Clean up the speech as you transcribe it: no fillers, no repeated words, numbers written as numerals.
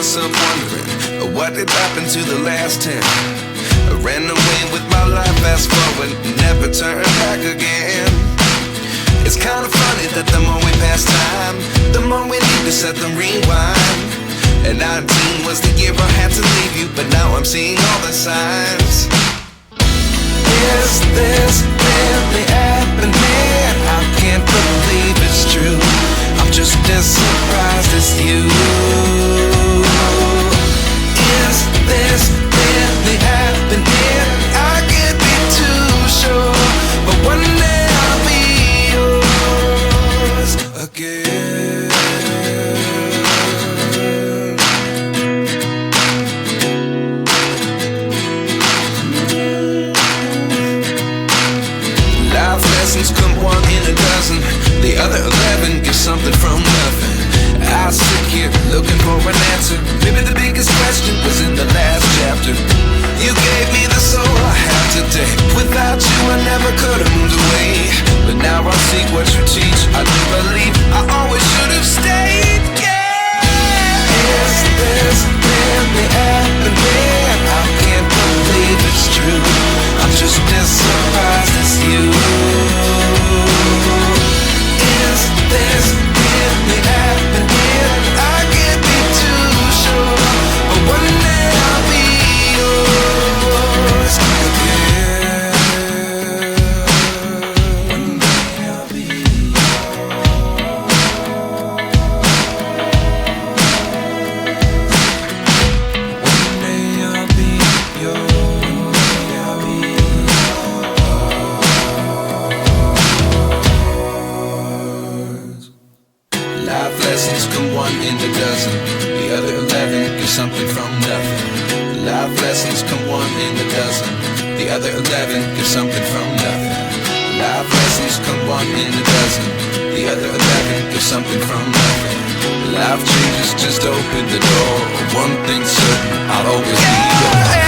myself wondering, what did happen to the last 10? I ran away with my life, fast forward, never turn back again. It's kind of funny that the more we pass time, the more we need to set them rewind. And 19 was the year I had to leave you, but now I'm seeing all the signs. Is this really happening? I can't believe it's true. I'm just as surprised as you. Is this really happening? I can't be too sure, but one day I'll be yours again. Life lessons come one in a dozen, the other 11 get something from nothing. I sit here looking for an answer. Maybe the biggest question was in the last chapter. You gave me the soul I have today. Without you I never could have moved away, but now I see what you teach. I do believe I always should have stayed. Yeah. Is this really happening? I can't believe it's true. I'm just as surprised as you. Is this really happening? I can't be too sure, but one day I'll be yours again. One day I'll be One day I'll be yours. One day I'll be yours. Life lessons come one in a dozen, the other 11 get something from nothing. Life lessons come one in a dozen, the other 11 get something from nothing. Life lessons come one in a dozen, the other 11 get something from nothing. Life changes just open the door. One thing's certain, I'll always be yours.